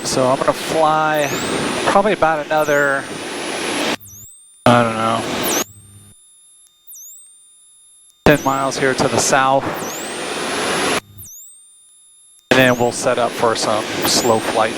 so I'm gonna fly probably about another, I don't know, 10 miles here to the south. And then we'll set up for some slow flight.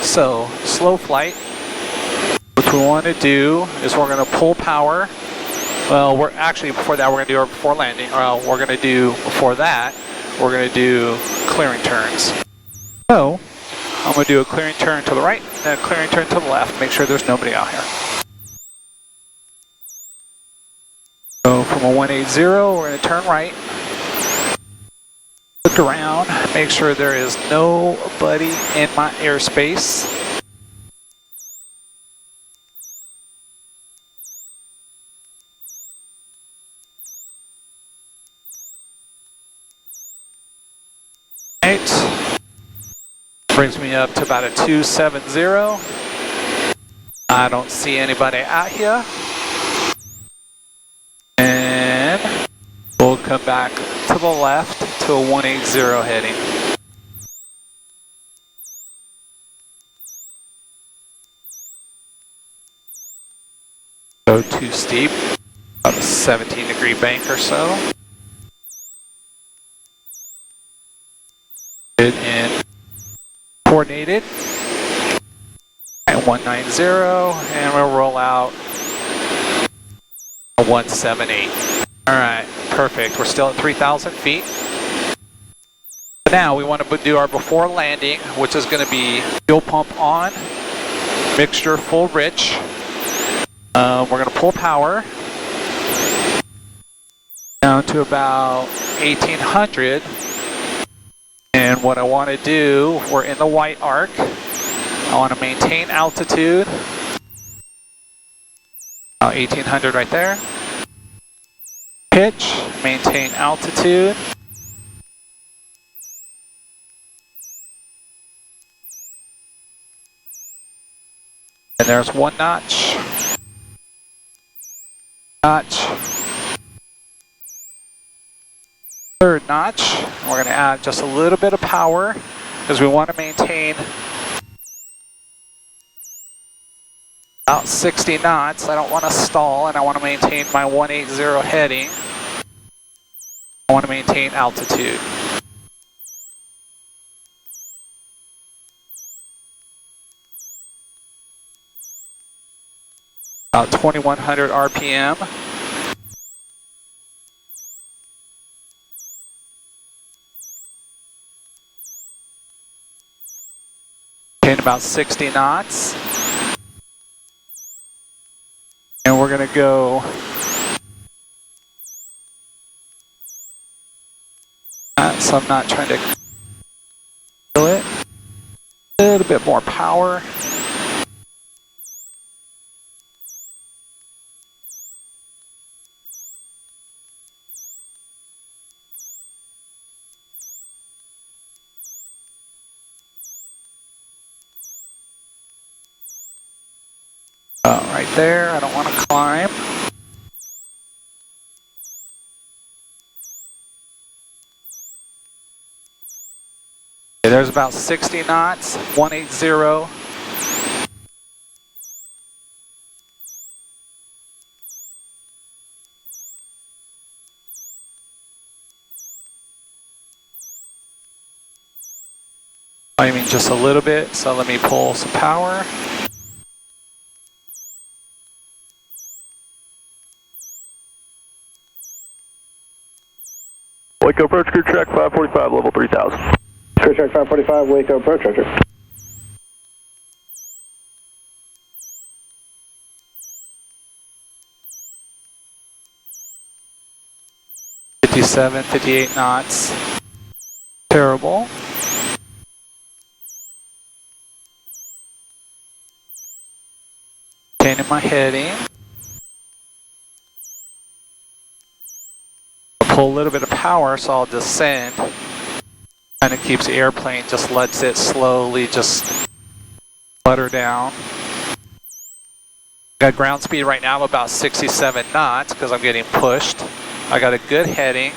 So, slow flight, what we want to do is we're going to pull power. Well, we're actually, before that, we're going to do our before landing. We're going to do, before that, we're going to do clearing turns. So, I'm going to do a clearing turn to the right, and a clearing turn to the left, make sure there's nobody out here. So, from a 180, we're going to turn right. Look around, make sure there is nobody in my airspace. Right. Brings me up to about a 270. I don't see anybody out here. And we'll come back to the left to a 180 heading. Go too steep, about a 17-degree bank or so. Good and coordinated. At 190, and we'll roll out a 178. All right, perfect. We're still at 3,000 feet. Now we want to do our before landing, which is going to be fuel pump on, mixture full rich. We're going to pull power down to about 1,800. And what I want to do, we're in the white arc. I want to maintain altitude. About 1,800 right there. Pitch, maintain altitude. And there's one notch. Notch. Third notch. We're going to add just a little bit of power because we want to maintain about 60 knots. I don't want to stall, and I want to maintain my 180 heading. I want to maintain altitude. About 2,100 RPM. Maintain about 60 knots. And we're going to go so I'm not trying to kill it. A little bit more power. Right there, I don't want to climb. Okay, there's about 60 knots, 180. I mean just a little bit, so let me pull some power. Waco approach crew track 545, level 3000. Crew track 545, Waco approach, roger. 57, 58 knots. Terrible. Changing my heading. I'll pull a little bit of power, so I'll descend. Kind of keeps the airplane, just lets it slowly just flutter down. Got ground speed right now of about 67 knots because I'm getting pushed. I got a good heading.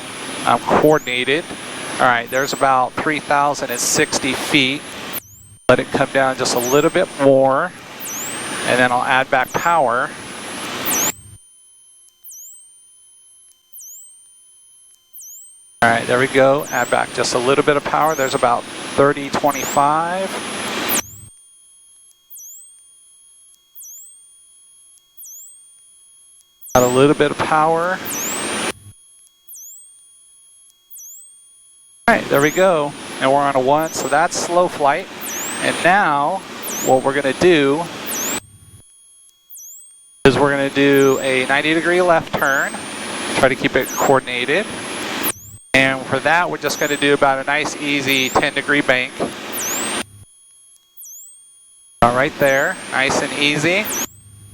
I'm coordinated. All right, there's about 3,060 feet. Let it come down just a little bit more, and then I'll add back power. All right, there we go. Add back just a little bit of power. There's about 30-25. Got a little bit of power. All right, there we go. And we're on a 1, so that's slow flight. And now, what we're gonna do is we're gonna do a 90-degree left turn. Try to keep it coordinated. And for that, we're just gonna do about a nice, easy 10-degree bank. All right there, nice and easy.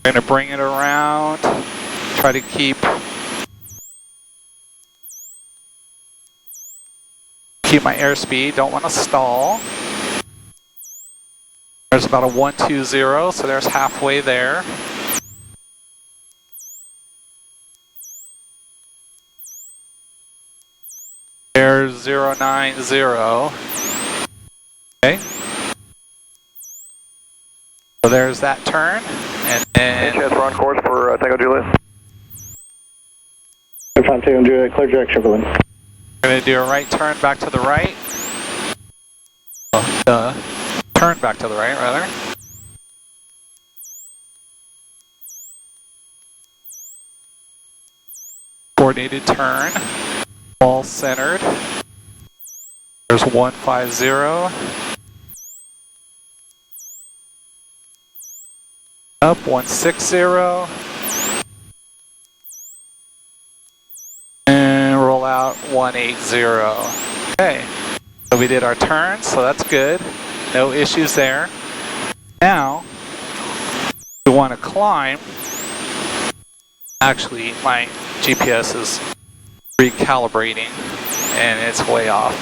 We're gonna bring it around. Try to keep my airspeed, don't want to stall. There's about a 120, so there's halfway there. There's 090. Okay. So there's that turn, and then... we're on course for Tango Juliet. Tango Juliet, clear direct Chevrolet. We're going to do a right turn back to the right. Turn back to the right, rather. Coordinated turn. All centered. There's 150. Up 160. And roll out 180. Okay. So we did our turn, so that's good. No issues there. Now, we want to climb. Actually, my GPS is recalibrating and it's way off.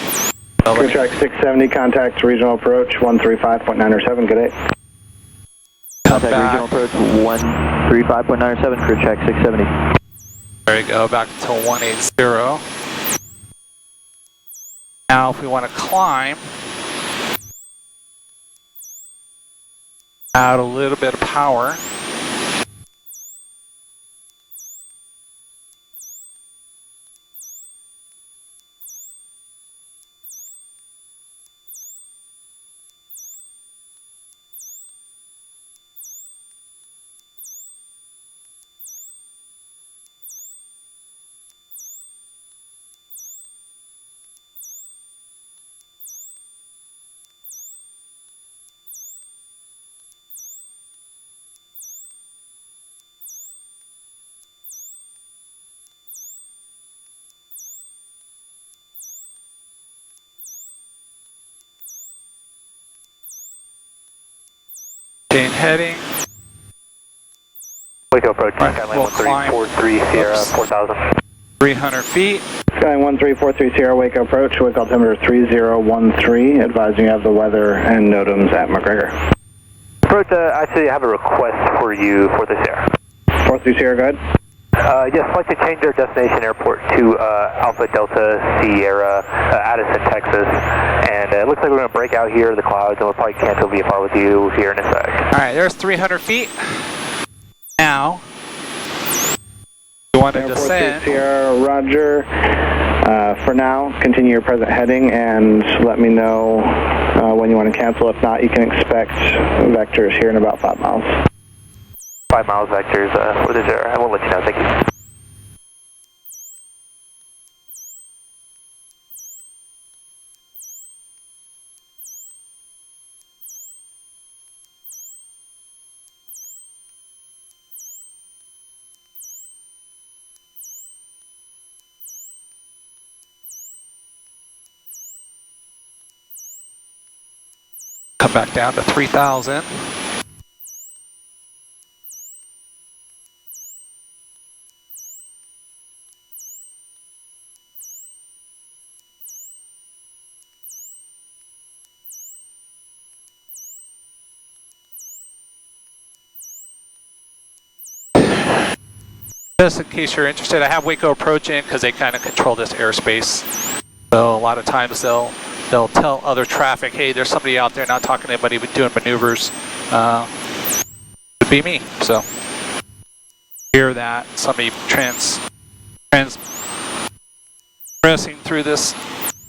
So Clear track 670, contact regional approach 135.907, good day. Contact regional approach 135.907, clear track 670. There we go, back to 180. Now if we want to climb, add a little bit of power. Gain heading. Waco approach, Right, Skyline we'll 1343 Sierra, 4,000. 300 feet. Skyline 1343 Sierra, Waco approach, wake altimeter 3013, advising you have the weather and NOTAMs at McGregor. Approach, actually I have a request for you for this air. 43 Sierra, go ahead. Yes, I'd like to change our destination airport to Alpha Delta Sierra, Addison, Texas. And it looks like we're going to break out here of the clouds, and we'll probably cancel VFR with you here in a sec. All right, there's 300 feet. Now, you want to descend. Sierra, Roger. For now, continue your present heading and let me know when you want to cancel. If not, you can expect vectors here in about 5 miles. 5 miles vectors for this air. I will let you know. Thank you. Come back down to 3,000. Just in case you're interested, I have Waco approaching because they kind of control this airspace. So a lot of times they'll tell other traffic, hey, there's somebody out there not talking to anybody but doing maneuvers. It'd be me. So hear that somebody transgressing through this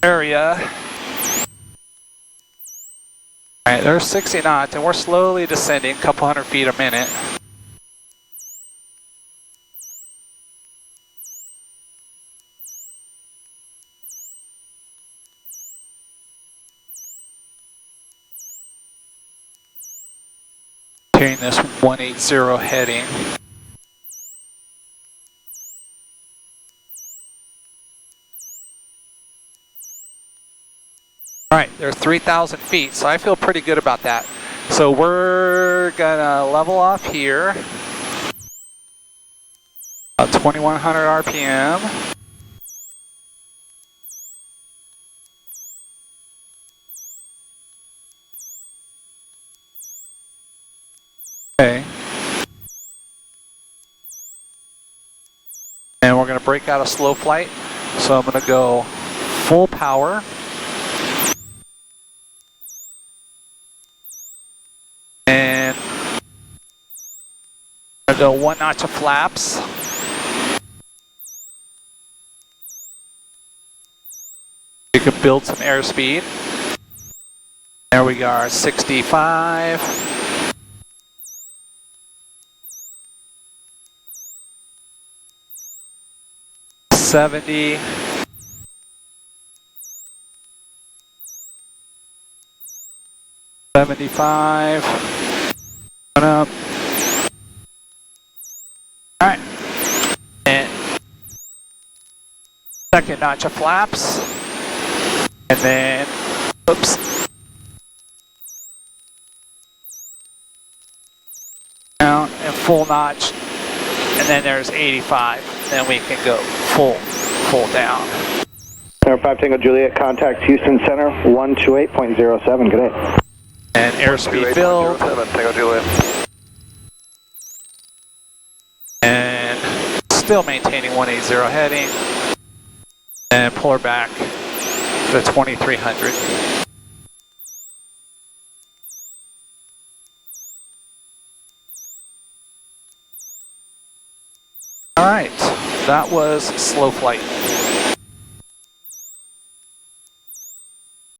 area. All right, there's 60 knots, and we're slowly descending, a couple hundred feet a minute. Carrying this 180 heading. All right, they're 3,000 feet, so I feel pretty good about that. So we're gonna level off here. 2,100 RPM. Okay. And we're going to break out a slow flight. So I'm going to go full power. And I'm going to go 1 notch of flaps. You can build some airspeed. There we go, 65. 70. 75. Going up. All right. And second notch of flaps. And then, oops. Down and full notch. And then there's 85. Then we can go full down. Center 5 Tango Juliet, contact Houston Center 128.07. Good day. And airspeed build. Tango Juliet. And still maintaining 180 heading. And pull her back to 2,300. All right, that was slow flight.